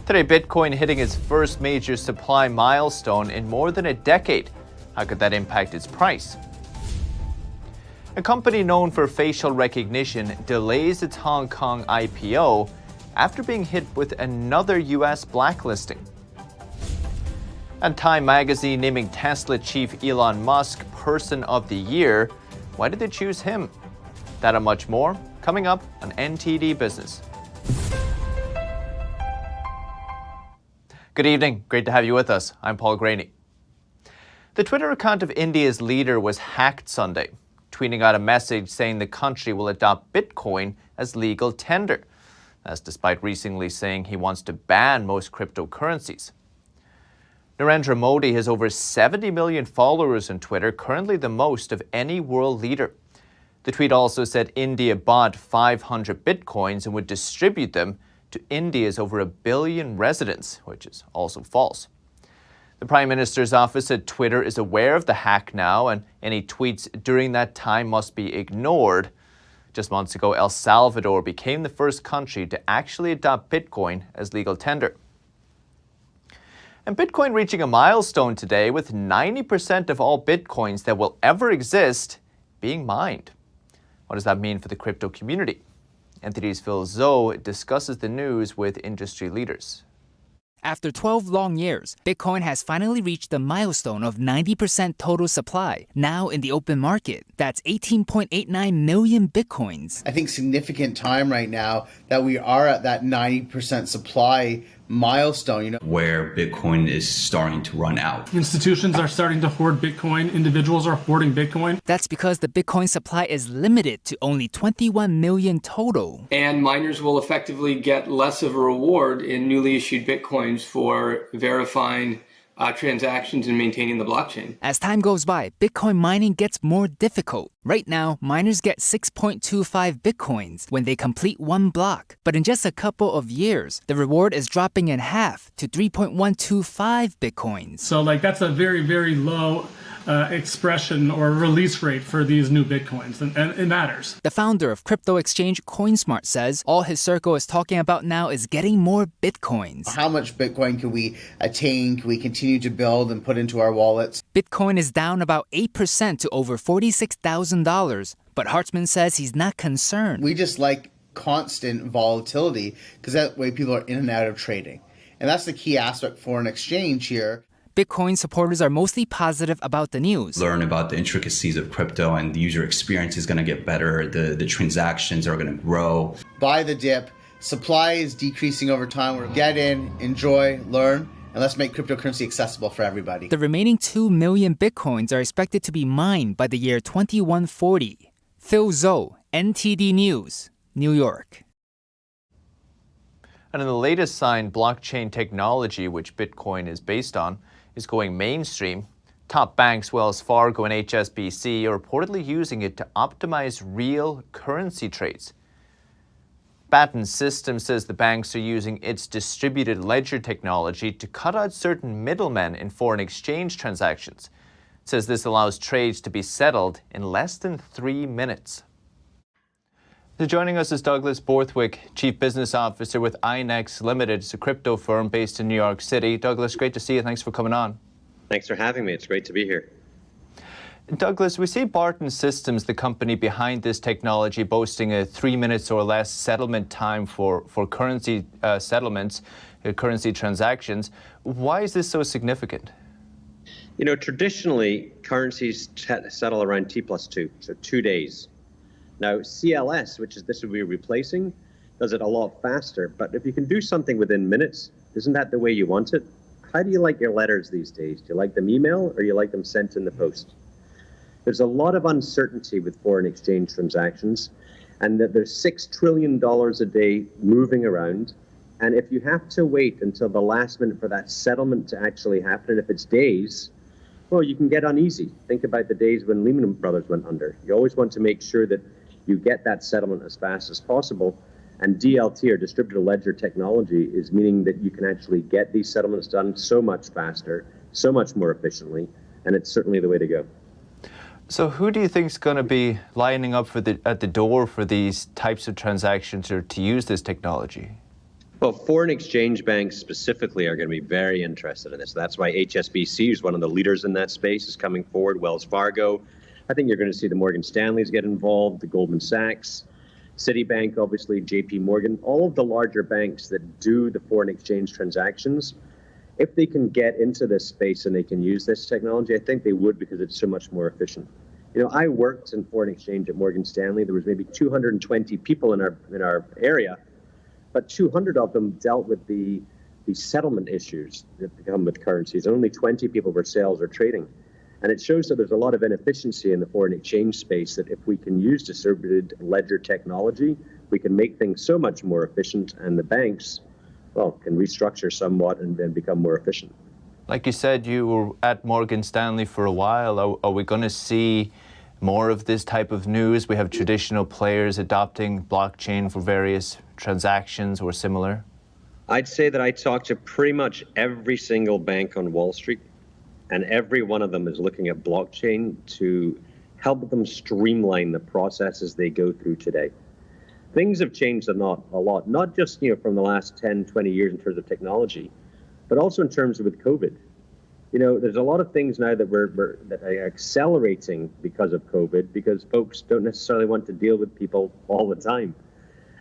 Today, Bitcoin hitting its first major supply milestone in more than a decade. How could that impact its price? A company known for facial recognition delays its Hong Kong IPO after being hit with another U.S. blacklisting. And Time magazine naming Tesla chief Elon Musk Person of the Year. Why did they choose him? That and much more coming up on NTD Business. Good evening. Great to have you with us. I'm Paul Graney. The Twitter account of India's leader was hacked Sunday, tweeting out a message saying the country will adopt Bitcoin as legal tender. That's despite recently saying he wants to ban most cryptocurrencies. Narendra Modi has over 70 million followers on Twitter, currently the most of any world leader. The tweet also said India bought 500 Bitcoins and would distribute them to India's over 1 billion residents, which is also false. The Prime Minister's office said Twitter is aware of the hack now, and any tweets during that time must be ignored. Just months ago, El Salvador became the first country to actually adopt Bitcoin as legal tender. And Bitcoin reaching a milestone today with 90% of all Bitcoins that will ever exist being mined. What does that mean for the crypto community? NTD's Phil Zhou discusses the news with industry leaders. After 12 long years, Bitcoin has finally reached the milestone of 90% total supply, now in the open market. That's 18.89 million Bitcoins. I think significant time right now that we are at that 90% supply milestone, where Bitcoin is starting to run out. Institutions are starting to hoard Bitcoin. Individuals are hoarding Bitcoin. That's because the Bitcoin supply is limited to only 21 million total. And miners will effectively get less of a reward in newly issued Bitcoins for verifying transactions and maintaining the blockchain. As time goes by, Bitcoin mining gets more difficult. Right now, miners get 6.25 Bitcoins when they complete one block. But in just a couple of years, the reward is dropping in half to 3.125 Bitcoins. So that's a very, very low expression or release rate for these new Bitcoins, and it matters. The founder of crypto exchange CoinSmart says all his circle is talking about now is getting more Bitcoins. How much Bitcoin can we attain? Can we continue to build and put into our wallets? Bitcoin is down about 8% to over $46,000, but Hartzman says he's not concerned. We just like constant volatility because that way people are in and out of trading. And that's the key aspect for an exchange here. Bitcoin supporters are mostly positive about the news. Learn about the intricacies of crypto, and the user experience is going to get better. The transactions are going to grow. Buy the dip. Supply is decreasing over time. We're get in, enjoy, learn, and let's make cryptocurrency accessible for everybody. The remaining 2 million Bitcoins are expected to be mined by the year 2140. Phil Zhou, NTD News, New York. And in the latest sign, blockchain technology, which Bitcoin is based on, is going mainstream. Top banks Wells Fargo and HSBC are reportedly using it to optimize real currency trades. Batten Systems says the banks are using its distributed ledger technology to cut out certain middlemen in foreign exchange transactions. It says this allows trades to be settled in less than 3 minutes. So joining us is Douglas Borthwick, Chief Business Officer with INEX Limited. It's a crypto firm based in New York City. Douglas, great to see you. Thanks for coming on. Thanks for having me. It's great to be here. Douglas, we see Barton Systems, the company behind this technology, boasting a 3 minutes or less settlement time for currency settlements, currency transactions. Why is this so significant? Traditionally, currencies settle around T+2, so 2 days. Now, CLS, which is this would be replacing, does it a lot faster. But if you can do something within minutes, isn't that the way you want it? How do you like your letters these days? Do you like them email or you like them sent in the post? There's a lot of uncertainty with foreign exchange transactions, and that there's $6 trillion a day moving around. And if you have to wait until the last minute for that settlement to actually happen, and if it's days, well, you can get uneasy. Think about the days when Lehman Brothers went under. You always want to make sure that you get that settlement as fast as possible. And DLT, or distributed ledger technology, is meaning that you can actually get these settlements done so much faster, so much more efficiently, and it's certainly the way to go. So who do you think is going to be lining up at the door for these types of transactions or to use this technology? Well, foreign exchange banks specifically are going to be very interested in this. That's why HSBC, who's one of the leaders in that space, is coming forward. Wells Fargo. I think you're going to see the Morgan Stanleys get involved, the Goldman Sachs, Citibank, obviously, JP Morgan, all of the larger banks that do the foreign exchange transactions. If they can get into this space and they can use this technology, I think they would, because it's so much more efficient. You know, I worked in foreign exchange at Morgan Stanley. There was maybe 220 people in our area, but 200 of them dealt with the settlement issues that come with currencies. Only 20 people were sales or trading. And it shows that there's a lot of inefficiency in the foreign exchange space, that if we can use distributed ledger technology, we can make things so much more efficient, and the banks, well, can restructure somewhat and then become more efficient. Like you said, you were at Morgan Stanley for a while. Are we going to see more of this type of news? We have traditional players adopting blockchain for various transactions or similar. I'd say that I talked to pretty much every single bank on Wall Street, and every one of them is looking at blockchain to help them streamline the processes they go through today. Things have changed a lot, not just from the last 10, 20 years in terms of technology, but also in terms of with COVID. There's a lot of things now that that are accelerating because of COVID, because folks don't necessarily want to deal with people all the time.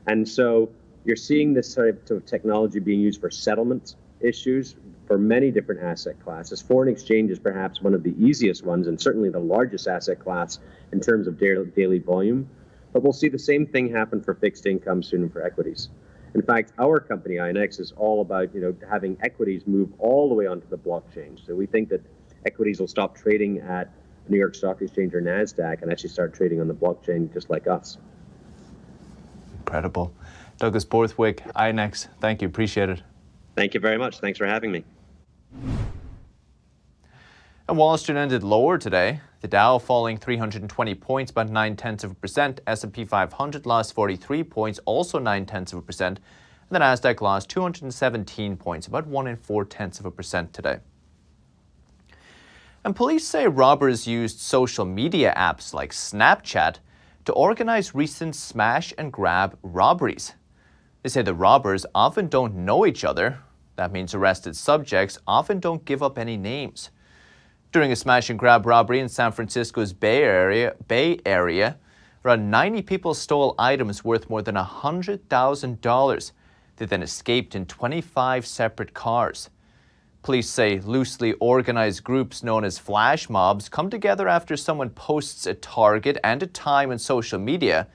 And so you're seeing this sort of technology being used for settlement issues for many different asset classes. Foreign exchange is perhaps one of the easiest ones, and certainly the largest asset class in terms of daily volume. But we'll see the same thing happen for fixed income soon and for equities. In fact, our company, INX, is all about having equities move all the way onto the blockchain. So we think that equities will stop trading at New York Stock Exchange or NASDAQ and actually start trading on the blockchain just like us. Incredible. Douglas Borthwick, INX, thank you. Appreciate it. Thank you very much. Thanks for having me. And Wall Street ended lower today. The Dow falling 320 points, about 0.9%. S&P 500 lost 43 points, also 0.9%. And the Nasdaq lost 217 points, about 1.4% today. And police say robbers used social media apps like Snapchat to organize recent smash and grab robberies. They say the robbers often don't know each other. That means arrested subjects often don't give up any names. During a smash and grab robbery in San Francisco's Bay Area, around 90 people stole items worth more than $100,000. They then escaped in 25 separate cars. Police say loosely organized groups known as flash mobs come together after someone posts a target and a time on social media,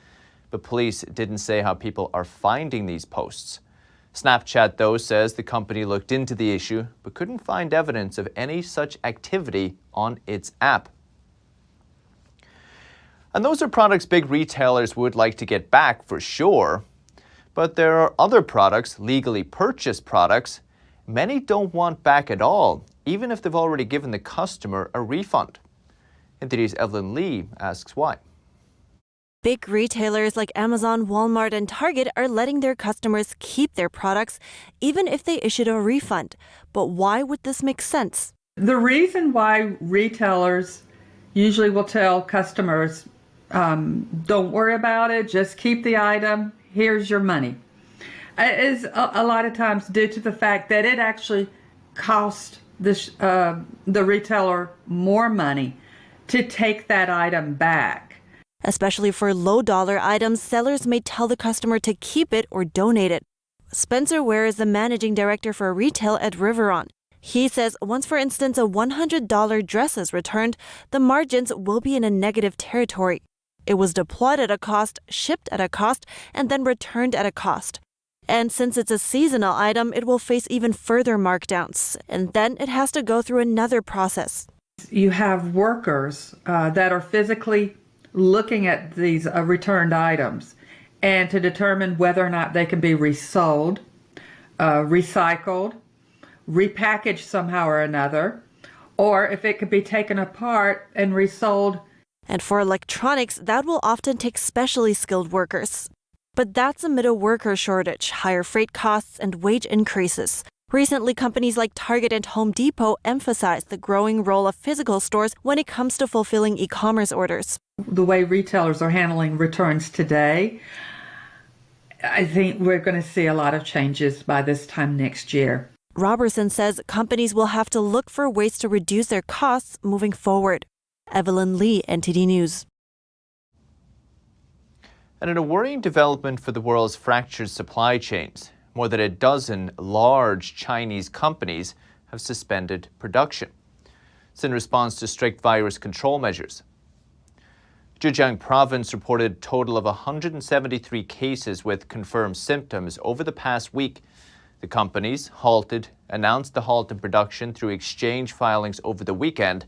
but police didn't say how people are finding these posts. Snapchat, though, says the company looked into the issue but couldn't find evidence of any such activity on its app. And those are products big retailers would like to get back for sure. But there are other products, legally purchased products, many don't want back at all, even if they've already given the customer a refund. NTD's Evelyn Lee asks why. Big retailers like Amazon, Walmart, and Target are letting their customers keep their products even if they issued a refund. But why would this make sense? The reason why retailers usually will tell customers, don't worry about it, just keep the item, here's your money, is a lot of times due to the fact that it actually costs the retailer more money to take that item back. Especially for low-dollar items, sellers may tell the customer to keep it or donate it. Spencer Ware is the managing director for retail at Rivian. He says once, for instance, a $100 dress is returned, the margins will be in a negative territory. It was deployed at a cost, shipped at a cost, and then returned at a cost. And since it's a seasonal item, it will face even further markdowns, and then it has to go through another process. You have workers that are physically looking at these returned items and to determine whether or not they can be resold, recycled, repackaged somehow or another, or if it could be taken apart and resold. And for electronics, that will often take specially skilled workers. But that's amid a worker shortage, higher freight costs, and wage increases. Recently, companies like Target and Home Depot emphasized the growing role of physical stores when it comes to fulfilling e-commerce orders. The way retailers are handling returns today, I think we're going to see a lot of changes by this time next year. Robertson says companies will have to look for ways to reduce their costs moving forward. Evelyn Lee, NTD News. And in a worrying development for the world's fractured supply chains, more than a dozen large Chinese companies have suspended production. It's in response to strict virus control measures. Zhejiang province reported a total of 173 cases with confirmed symptoms over the past week. The companies announced the halt in production through exchange filings over the weekend.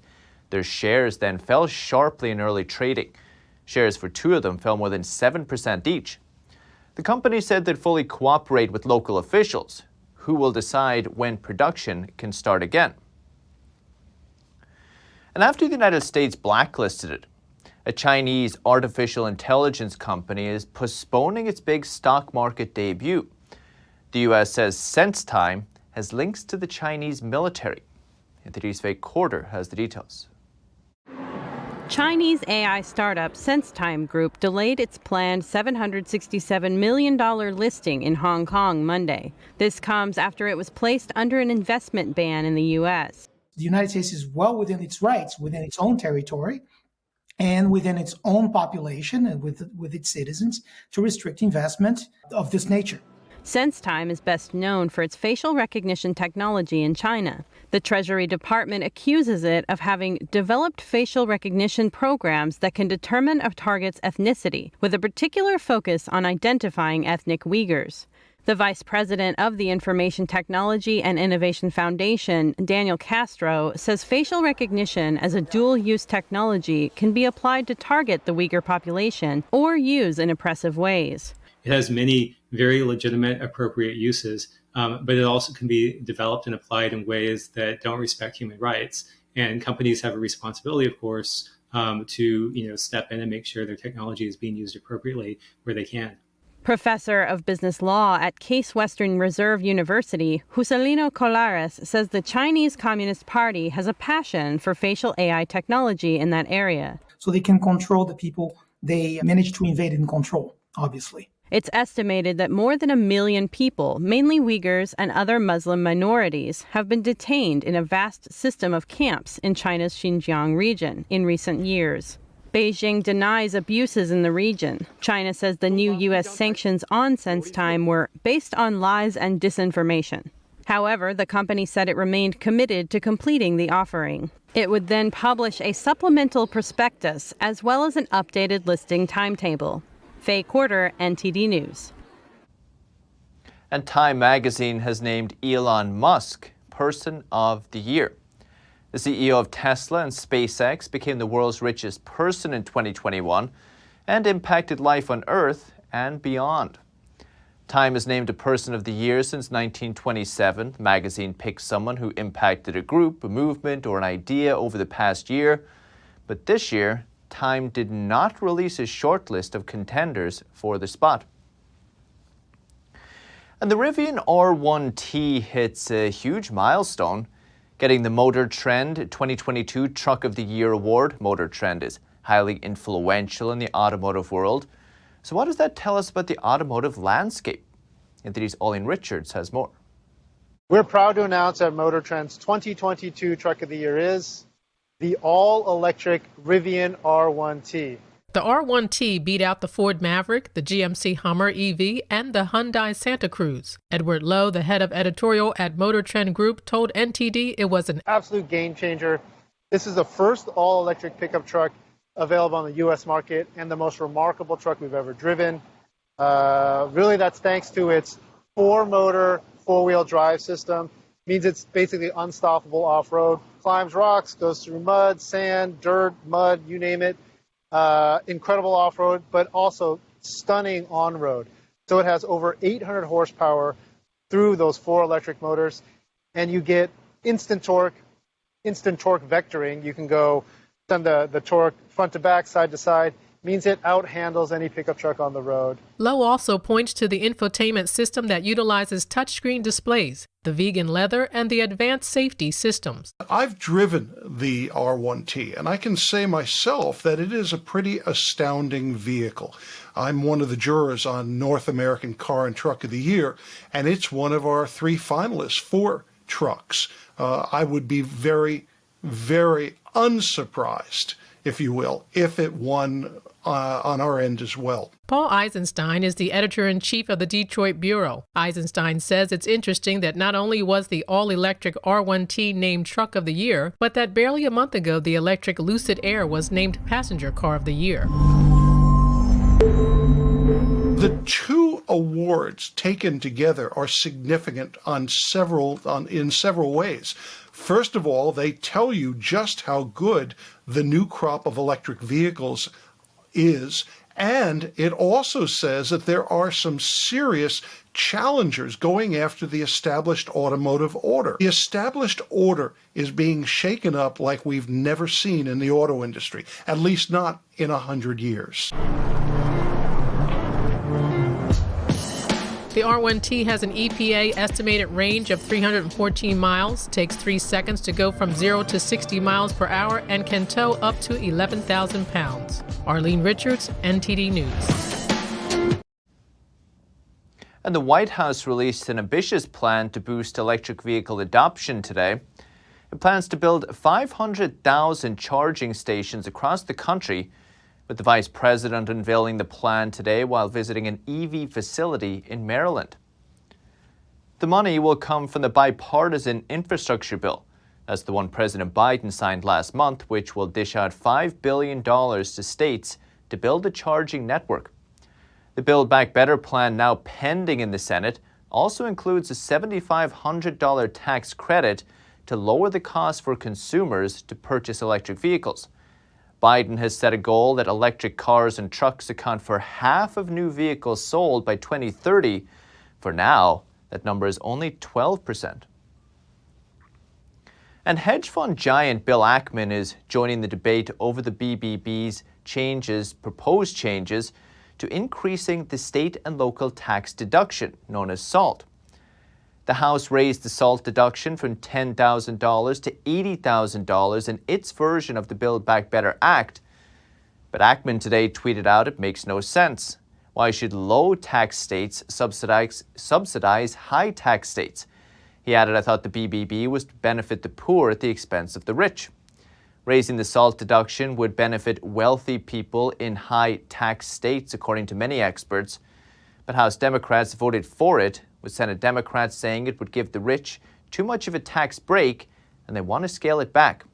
Their shares then fell sharply in early trading. Shares for two of them fell more than 7% each. The company said they'd fully cooperate with local officials, who will decide when production can start again. And after the United States blacklisted it, a Chinese artificial intelligence company is postponing its big stock market debut. The U.S. says Sensetime has links to the Chinese military. NTD's Faye Corder has the details. Chinese AI startup Sensetime Group delayed its planned $767 million listing in Hong Kong Monday. This comes after it was placed under an investment ban in the U.S. The United States is well within its rights, within its own territory, and within its own population and with its citizens to restrict investment of this nature. Sensetime is best known for its facial recognition technology in China. The Treasury Department accuses it of having developed facial recognition programs that can determine a target's ethnicity, with a particular focus on identifying ethnic Uyghurs. The vice president of the Information Technology and Innovation Foundation, Daniel Castro, says facial recognition as a dual-use technology can be applied to target the Uyghur population or use in oppressive ways. It has many very legitimate, appropriate uses, but it also can be developed and applied in ways that don't respect human rights. And companies have a responsibility, of course, to step in and make sure their technology is being used appropriately where they can. Professor of Business Law at Case Western Reserve University, Juscelino Colares, says the Chinese Communist Party has a passion for facial AI technology in that area. So they can control the people they manage to invade and control, obviously. It's estimated that more than 1 million people, mainly Uyghurs and other Muslim minorities, have been detained in a vast system of camps in China's Xinjiang region in recent years. Beijing denies abuses in the region. China says the new U.S. sanctions on Sensetime were based on lies and disinformation. However, the company said it remained committed to completing the offering. It would then publish a supplemental prospectus as well as an updated listing timetable. Faye Corder, NTD News. And Time magazine has named Elon Musk Person of the Year. The CEO of Tesla and SpaceX became the world's richest person in 2021 and impacted life on Earth and beyond. Time has named a Person of the Year since 1927. The magazine picks someone who impacted a group, a movement, or an idea over the past year. But this year, Time did not release a short list of contenders for the spot. And the Rivian R1T hits a huge milestone, getting the Motortrend 2022 Truck of the Year award. Motortrend is highly influential in the automotive world. So what does that tell us about the automotive landscape? NTD's Olin Richards has more. We're proud to announce that Motortrend's 2022 Truck of the Year is the all-electric Rivian R1T. The R1T beat out the Ford Maverick, the GMC Hummer EV, and the Hyundai Santa Cruz. Edward Lowe, the head of editorial at Motortrend Group, told NTD it was an absolute game changer. This is the first all-electric pickup truck available on the U.S. market and the most remarkable truck we've ever driven. Really, that's thanks to its four-motor, four-wheel drive system. Means it's basically unstoppable off-road. Climbs rocks, goes through mud, sand, dirt, mud, you name it. Incredible off-road, but also stunning on-road. So it has over 800 horsepower through those four electric motors, and you get instant torque vectoring. You can go send the torque front to back, side to side, means it outhandles any pickup truck on the road. Lowe also points to the infotainment system that utilizes touchscreen displays, the vegan leather, and the advanced safety systems. I've driven the R1T, and I can say myself that it is a pretty astounding vehicle. I'm one of the jurors on North American Car and Truck of the Year, and it's one of our 3 finalists for trucks. I would be very, very unsurprised, if you will, if it won on our end as well. Paul Eisenstein is the editor-in-chief of the Detroit Bureau. Eisenstein says it's interesting that not only was the all-electric R1T named Truck of the Year, but that barely a month ago the electric Lucid Air was named Passenger Car of the Year. The 2 awards taken together are significant in several ways. First of all, they tell you just how good the new crop of electric vehicles is, and it also says that there are some serious challengers going after the established automotive order. The established order is being shaken up like we've never seen in the auto industry, at least not in 100 years. The R1T has an EPA estimated range of 314 miles, takes 3 seconds to go from 0 to 60 miles per hour, and can tow up to 11,000 pounds. Arlene Richards, NTD News. And the White House released an ambitious plan to boost electric vehicle adoption today. It plans to build 500,000 charging stations across the country, with the Vice President unveiling the plan today while visiting an EV facility in Maryland. The money will come from the bipartisan infrastructure bill. That's the one President Biden signed last month, which will dish out $5 billion to states to build a charging network. The Build Back Better plan, now pending in the Senate, also includes a $7,500 tax credit to lower the cost for consumers to purchase electric vehicles. Biden has set a goal that electric cars and trucks account for half of new vehicles sold by 2030. For now, that number is only 12%. And hedge fund giant Bill Ackman is joining the debate over the BBB's proposed changes to increasing the state and local tax deduction, known as SALT. The House raised the SALT deduction from $10,000 to $80,000 in its version of the Build Back Better Act. But Ackman today tweeted out it makes no sense. Why should low-tax states subsidize high-tax states? He added, I thought the BBB was to benefit the poor at the expense of the rich. Raising the SALT deduction would benefit wealthy people in high-tax states, according to many experts. But House Democrats voted for it, with Senate Democrats saying it would give the rich too much of a tax break, and they want to scale it back.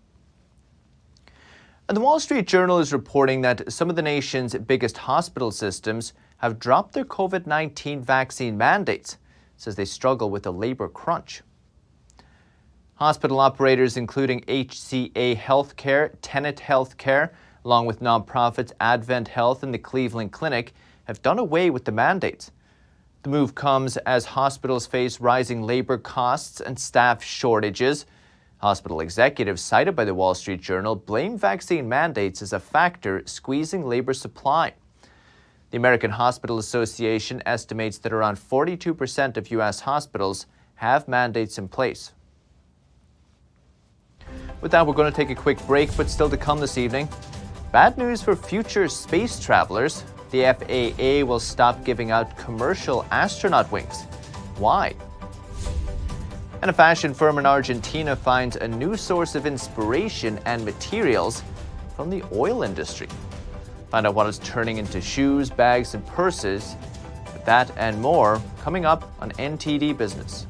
And the Wall Street Journal is reporting that some of the nation's biggest hospital systems have dropped their COVID-19 vaccine mandates, says they struggle with a labor crunch. Hospital operators including HCA Healthcare, Tenet Healthcare, along with nonprofits Advent Health and the Cleveland Clinic, have done away with the mandates. The move comes as hospitals face rising labor costs and staff shortages. Hospital executives cited by the Wall Street Journal blame vaccine mandates as a factor squeezing labor supply. The American Hospital Association estimates that around 42% of U.S. hospitals have mandates in place. With that, we're going to take a quick break, but still to come this evening. Bad news for future space travelers. The FAA will stop giving out commercial astronaut wings. Why? And a fashion firm in Argentina finds a new source of inspiration and materials from the oil industry. Find out what it's turning into shoes, bags, and purses. With that and more, coming up on NTD Business.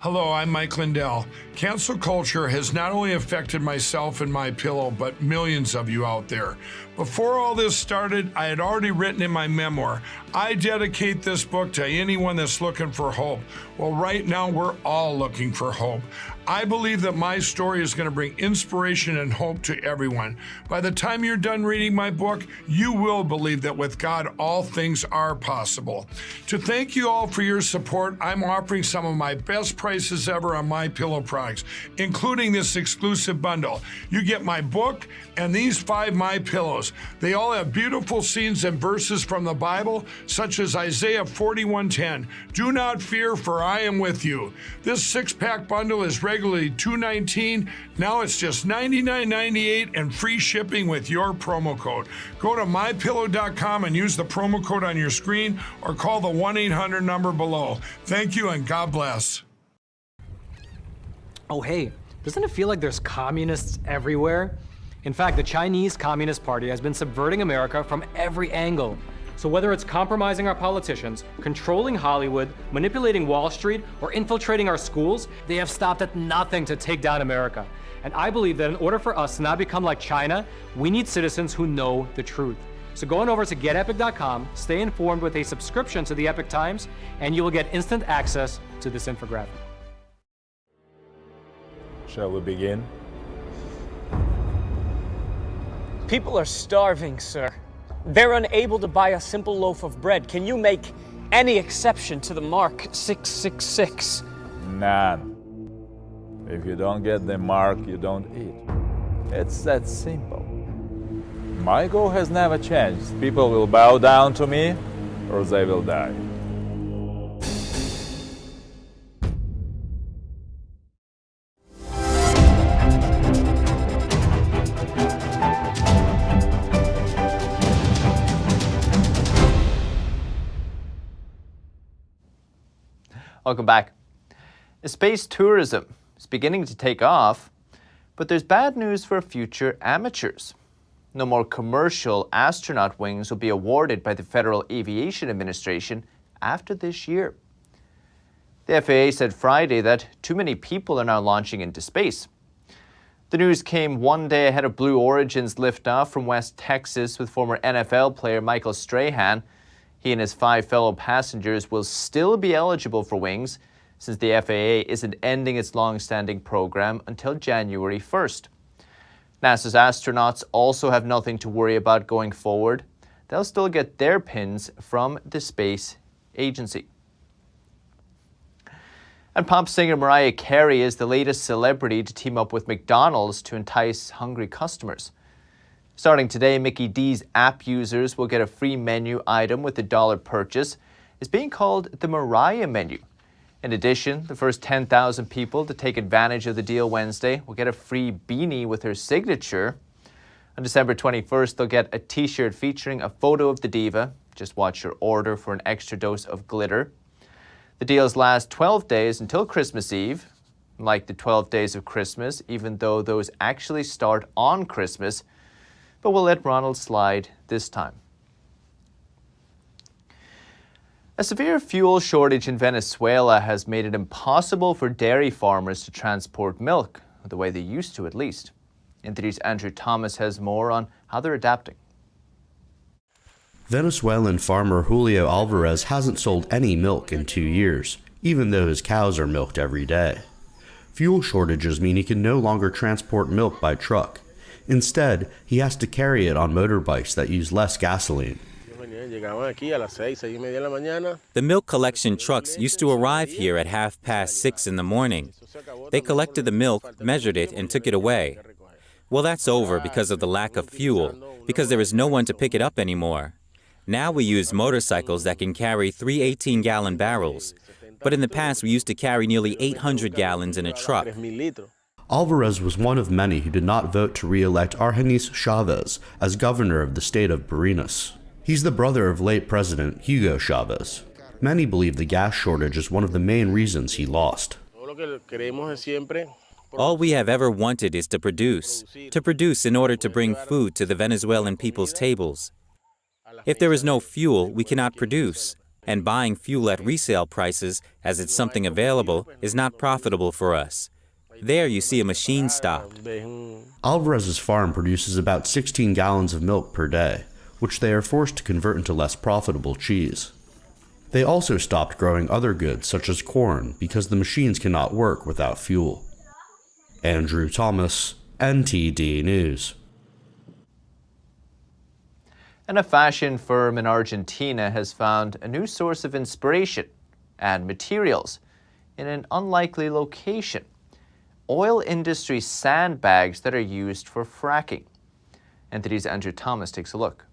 Hello, I'm Mike Lindell. Cancel culture has not only affected myself and my pillow, but millions of you out there. Before all this started, I had already written in my memoir, I dedicate this book to anyone that's looking for hope. Well, right now, we're all looking for hope. I believe that my story is going to bring inspiration and hope to everyone. By the time you're done reading my book, you will believe that with God, all things are possible. To thank you all for your support, I'm offering some of my best prices ever on my pillow products, including this exclusive bundle. You get my book and these 5 My Pillows. They all have beautiful scenes and verses from the Bible, such as Isaiah 41:10. Do not fear, for I am with you. This 6-pack bundle is regularly $219. Now it's just $99.98 and free shipping with your promo code. Go to mypillow.com and use the promo code on your screen or call the 1-800 number below. Thank you and God bless. Oh, hey, doesn't it feel like there's communists everywhere? In fact, the Chinese Communist Party has been subverting America from every angle. So whether it's compromising our politicians, controlling Hollywood, manipulating Wall Street, or infiltrating our schools, they have stopped at nothing to take down America. And I believe that in order for us to not become like China, we need citizens who know the truth. So go on over to getepic.com, stay informed with a subscription to the Epic Times, and you will get instant access to this infographic. Shall we begin? People are starving, sir. They're unable to buy a simple loaf of bread. Can you make any exception to the mark 666? None. If you don't get the mark, you don't eat. It's that simple. My goal has never changed. People will bow down to me, or they will die. Welcome back. Space tourism is beginning to take off, but there's bad news for future amateurs. No more commercial astronaut wings will be awarded by the Federal Aviation Administration after this year. The FAA said Friday that too many people are now launching into space. The news came one day ahead of Blue Origin's liftoff from West Texas with former NFL player Michael Strahan. He and his 5 fellow passengers will still be eligible for wings since the FAA isn't ending its long-standing program until January 1st. NASA's astronauts also have nothing to worry about going forward. They'll still get their pins from the space agency. And pop singer Mariah Carey is the latest celebrity to team up with McDonald's to entice hungry customers. Starting today, Mickey D's app users will get a free menu item with a $1 purchase. It's being called the Mariah menu. In addition, the first 10,000 people to take advantage of the deal Wednesday will get a free beanie with her signature. On December 21st, they'll get a t-shirt featuring a photo of the diva. Just watch your order for an extra dose of glitter. The deals last 12 days until Christmas Eve. Like the 12 days of Christmas, even though those actually start on Christmas, but we'll let Ronald slide this time. A severe fuel shortage in Venezuela has made it impossible for dairy farmers to transport milk, the way they used to at least. NTD's Andrew Thomas has more on how they're adapting. Venezuelan farmer Julio Alvarez hasn't sold any milk in 2 years, even though his cows are milked every day. Fuel shortages mean he can no longer transport milk by truck. Instead, he has to carry it on motorbikes that use less gasoline. The milk collection trucks used to arrive here at 6:30 in the morning. They collected the milk, measured it, and took it away. Well, that's over because of the lack of fuel, because there is no one to pick it up anymore. Now we use motorcycles that can carry 3 18-gallon barrels. But in the past, we used to carry nearly 800 gallons in a truck. Alvarez was one of many who did not vote to re-elect Argenis Chavez as governor of the state of Barinas. He's the brother of late President Hugo Chavez. Many believe the gas shortage is one of the main reasons he lost. All we have ever wanted is to produce in order to bring food to the Venezuelan people's tables. If there is no fuel, we cannot produce, and buying fuel at resale prices, as it's something available, is not profitable for us. There you see a machine stopped. Alvarez's farm produces about 16 gallons of milk per day, which they are forced to convert into less profitable cheese. They also stopped growing other goods such as corn because the machines cannot work without fuel. Andrew Thomas, NTD News. And a fashion firm in Argentina has found a new source of inspiration and materials in an unlikely location: oil industry sandbags that are used for fracking. NTD's Andrew Thomas takes a look.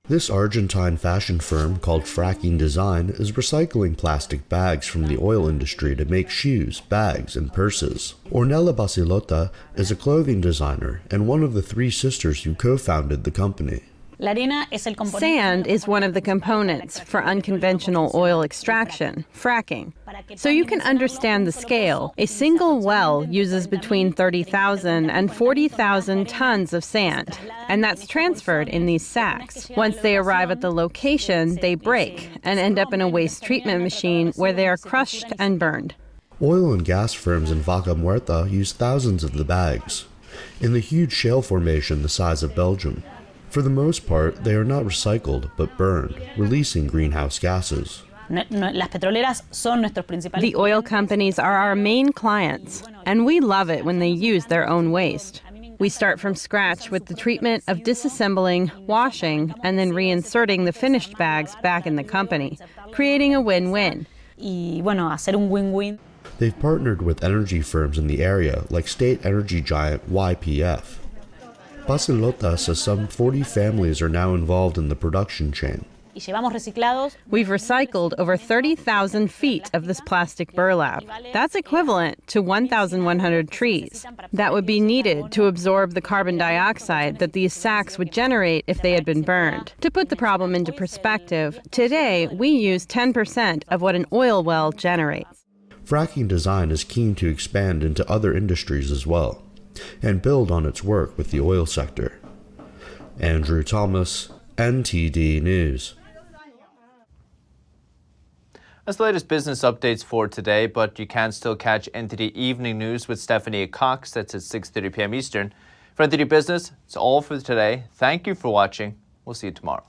This Argentine fashion firm called Fracking Design is recycling plastic bags from the oil industry to make shoes, bags, and purses. Ornella Basilota is a clothing designer and one of the three sisters who co-founded the company. Sand is one of the components for unconventional oil extraction, fracking. So you can understand the scale. A single well uses between 30,000 and 40,000 tons of sand, and that's transferred in these sacks. Once they arrive at the location, they break and end up in a waste treatment machine where they are crushed and burned. Oil and gas firms in Vaca Muerta use thousands of the bags, in the huge shale formation the size of Belgium. For the most part, they are not recycled, but burned, releasing greenhouse gases. The oil companies are our main clients, and we love it when they use their own waste. We start from scratch with the treatment of disassembling, washing, and then reinserting the finished bags back in the company, creating a win-win. They've partnered with energy firms in the area like state energy giant YPF. Basilota says some 40 families are now involved in the production chain. We've recycled over 30,000 feet of this plastic burlap. That's equivalent to 1,100 trees. That would be needed to absorb the carbon dioxide that these sacks would generate if they had been burned. To put the problem into perspective, today we use 10% of what an oil well generates. Fracking Design is keen to expand into other industries as well, and build on its work with the oil sector. Andrew Thomas, NTD News. That's the latest business updates for today, but you can still catch NTD Evening News with Stephanie Cox. That's at 6:30 p.m. Eastern. For NTD Business, it's all for today. Thank you for watching. We'll see you tomorrow.